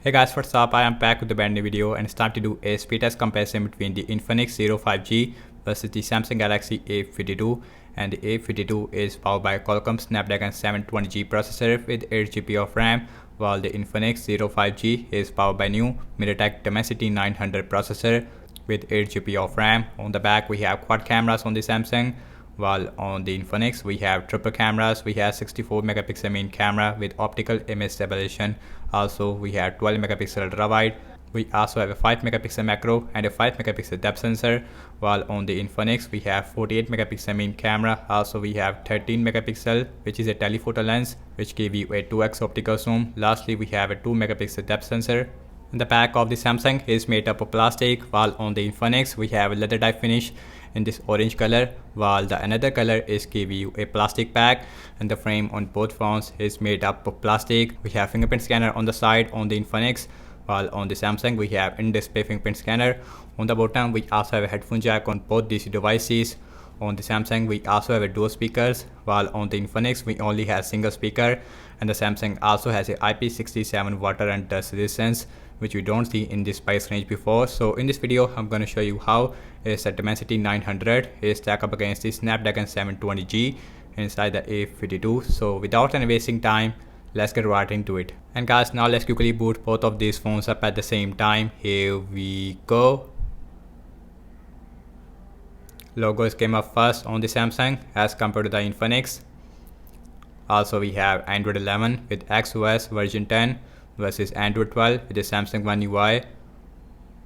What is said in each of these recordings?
Hey guys, what's up? I am back with a brand new video and it's time to do a speed test comparison between the Infinix 05G versus the Samsung Galaxy A52. And the A52 is powered by Qualcomm Snapdragon 720G processor with 8GB of RAM, while the Infinix 05G is powered by new MediaTek Dimensity 900 processor with 8GB of RAM. On the back we have quad cameras on the Samsung, while on the Infinix we have triple cameras. We have 64 megapixel main camera with optical image stabilization. Also we have 12 megapixel ultra wide. We also have a 5 megapixel macro and a 5 megapixel depth sensor, while on the Infinix we have 48 megapixel main camera. Also we have 13 megapixel which is a telephoto lens which give you a 2x optical zoom. Lastly we have a 2 megapixel depth sensor. The back of the Samsung is made up of plastic, while on the Infinix we have a leather type finish in this orange color, while the another color is give you a plastic back, and the frame on both phones is made up of plastic. We have fingerprint scanner on the side on the Infinix, while on the Samsung we have in-display fingerprint scanner. On the bottom we also have a headphone jack on both these devices. On the Samsung we also have a dual speakers, while on the Infinix we only have single speaker, and the Samsung also has a IP67 water and dust resistance, which we don't see in this price range before. So in this video I'm going to show you how is the Dimensity 900 is stacked up against the Snapdragon 720G inside the A52. So without any wasting time, let's get right into it. And guys, now let's quickly boot both of these phones up at the same time. Here we go. Logos came up first on the Samsung as compared to the Infinix. Also we have Android 11 with XOS version 10 versus Android 12 with the Samsung One UI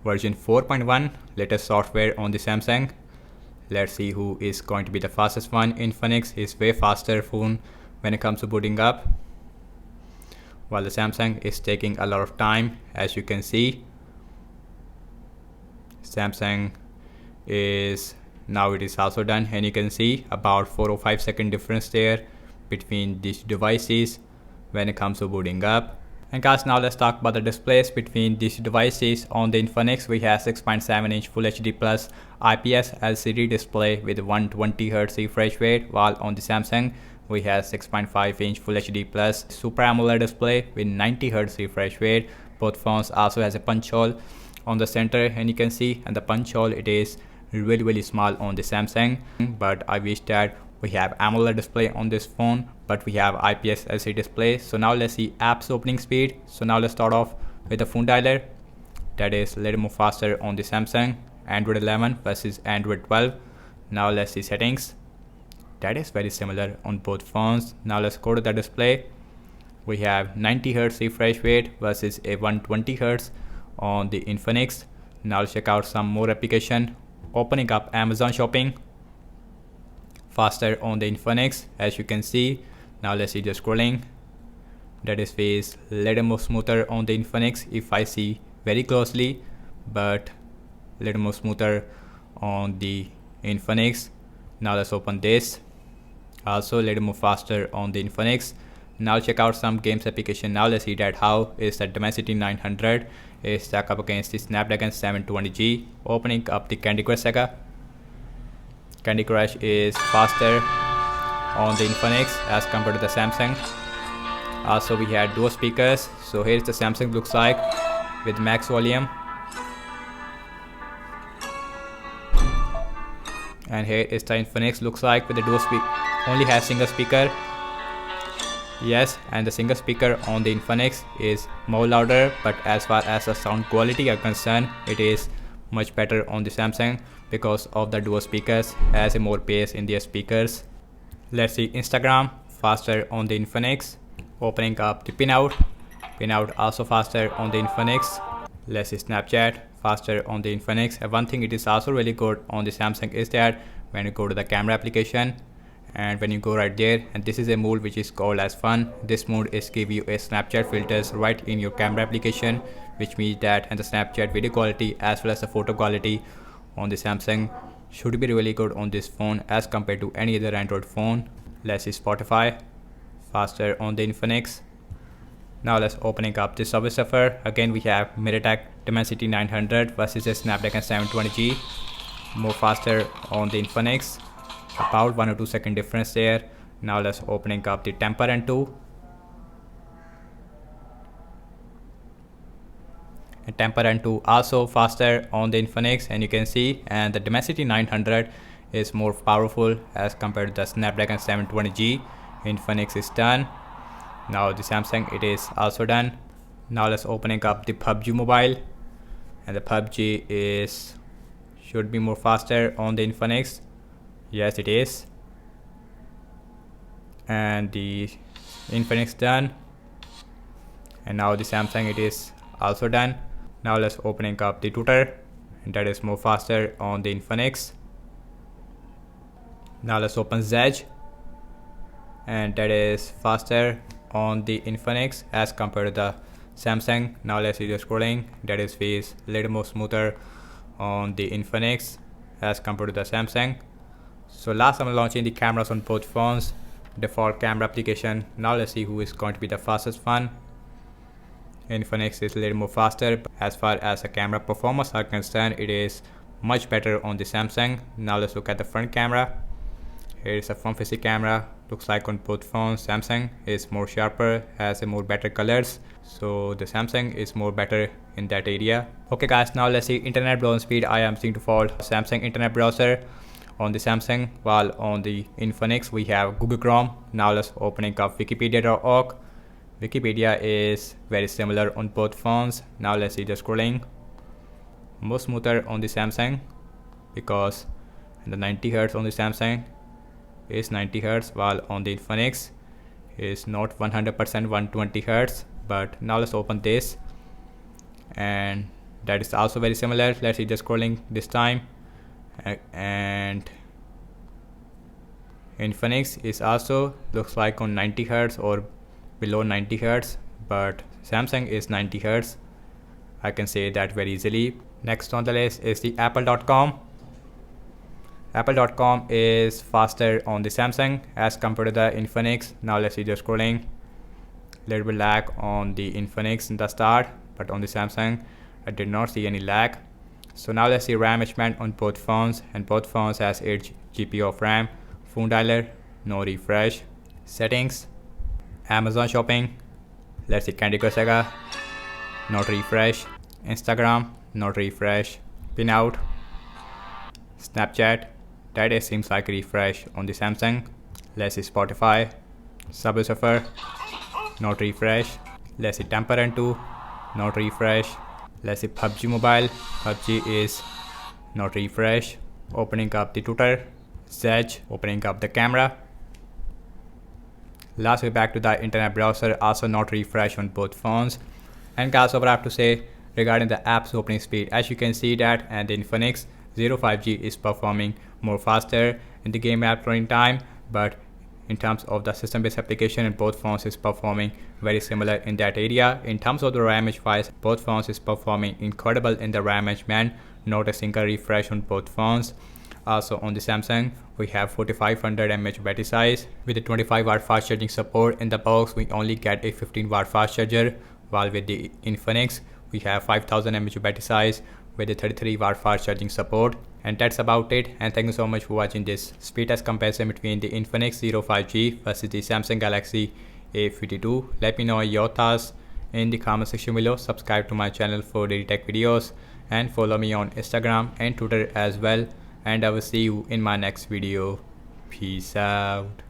version 4.1 latest software on the Samsung. Let's see who is going to be the fastest one. Infinix is way faster phone when it comes to booting up, while the Samsung is taking a lot of time. As you can see, Samsung is now it is also done, and you can see about 4 or 5 second difference there between these devices when it comes to booting up. And guys, now let's talk about the displays between these devices. On the Infinix we have 6.7-inch Full HD Plus IPS LCD display with 120Hz refresh rate, while on the Samsung we have 6.5-inch Full HD Plus Super AMOLED display with 90Hz refresh rate. Both phones also has a punch hole on the center, and you can see, and the punch hole it is really small on the Samsung, but I wish that we have AMOLED display on this phone, but we have IPS LCD display. So now let's see apps opening speed. So now let's start off with the phone dialer. That is a little more faster on the Samsung. Android 11 versus Android 12. Now let's see settings. That is very similar on both phones. Now let's go to the display. We have 90Hz refresh rate versus a 120Hz on the Infinix. Now let's check out some more application. Opening up Amazon shopping, faster on the Infinix, as you can see. Now let's see the scrolling. That is phase little more smoother on the Infinix if I see very closely, but little more smoother on the Infinix. Now let's open this. Also little more faster on the Infinix. Now check out some games application. Now let's see that how is the Dimensity 900 is stacked up against the Snapdragon 720G. Opening up the Candy Crush Saga. Candy Crush is faster on the Infinix as compared to the Samsung. Also we had dual speakers. So here's the Samsung looks like with max volume, and here is the Infinix looks like with the dual speak, only has single speaker. Yes, and the single speaker on the Infinix is more louder, but as far as the sound quality are concerned, it is much better on the Samsung because of the dual speakers, has a more bass in their speakers. Let's see Instagram, faster on the Infinix. Opening up the pinout also faster on the Infinix. Let's see Snapchat, faster on the Infinix. And one thing it is also really good on the Samsung is that when you go to the camera application, and when you go right there, and this is a mode which is called as fun. This mode is give you a Snapchat filters right in your camera application, which means that and the Snapchat video quality as well as the photo quality on the Samsung should be really good on this phone as compared to any other Android phone. Let's see Spotify, faster on the Infinix. Now let's opening up the Subway Surfer. Again we have MediaTek Dimensity 900 versus the Snapdragon 720G, more faster on the Infinix, about 1 or 2 second difference there. Now let's opening up the Temper and 2. And Temper 2 also faster on the Infinix, and you can see, and the Dimensity 900 is more powerful as compared to the Snapdragon 720G. Infinix is done. Now the Samsung, it is also done. Now let's opening up the PUBG mobile, and the PUBG is should be more faster on the Infinix. Yes, it is. And the Infinix done. And now the Samsung, it is also done. Now let's opening up the Twitter, and that is more faster on the Infinix. Now let's open Zedge, and that is faster on the Infinix as compared to the Samsung. Now let's see the scrolling, that is feels little more smoother on the Infinix as compared to the Samsung. So last I'm launching the cameras on both phones, default camera application. Now let's see who is going to be the fastest one. Infinix is a little more faster, but as far as the camera performance are concerned, it is much better on the Samsung. Now let's look at the front camera. Here is a front facing camera. Looks like on both phones, Samsung is more sharper, has a more better colors. So the Samsung is more better in that area. Okay guys, now let's see internet browsing speed. I am seeing default Samsung internet browser on the Samsung, while on the Infinix we have Google Chrome. Now let's opening up wikipedia.org. Wikipedia is very similar on both phones. Now let's see the scrolling. More smoother on the Samsung, because the 90 Hz on the Samsung is 90 Hz, while on the Infinix is not 100% 120 Hz. But now let's open this, and that is also very similar. Let's see the scrolling this time, and Infinix is also looks like on 90 Hz or below 90 Hz, but Samsung is 90 Hz. I can say that very easily. Next on the list is the Apple.com. Apple.com is faster on the Samsung as compared to the Infinix. Now let's see the scrolling. Little bit lag on the Infinix in the start, but on the Samsung I did not see any lag. So now let's see RAM management on both phones, and both phones has 8 GB of RAM. Phone dialer, no refresh. Settings, Amazon shopping, let's see Candy Crush Saga, not refresh. Instagram, not refresh. Pinout, Snapchat, that is seems like refresh on the Samsung. Let's see Spotify, Subway Surfer, not refresh. Let's see Temper 2, not refresh. Let's see PUBG mobile, PUBG is not refresh. Opening up the Twitter, Zedge, opening up the camera. Last way back to the internet browser, also not refresh on both phones. And guys, what I have to say regarding the app's opening speed, as you can see that, and the Infinix 05G is performing more faster in the game app running time, but in terms of the system based application in both phones is performing very similar in that area. In terms of the RAM wise, both phones is performing incredible in the RAM management, not a single refresh on both phones. Also on the Samsung, we have 4500 mAh battery size with a 25 watt fast charging support. In the box we only get a 15 watt fast charger, while with the Infinix we have 5000 mAh battery size with a 33 watt fast charging support. And that's about it, and thank you so much for watching this speed test comparison between the Infinix 05G versus the Samsung Galaxy A52. Let me know your thoughts in the comment section below. Subscribe to my channel for daily tech videos, and follow me on Instagram and Twitter as well. And I will see you in my next video. Peace out.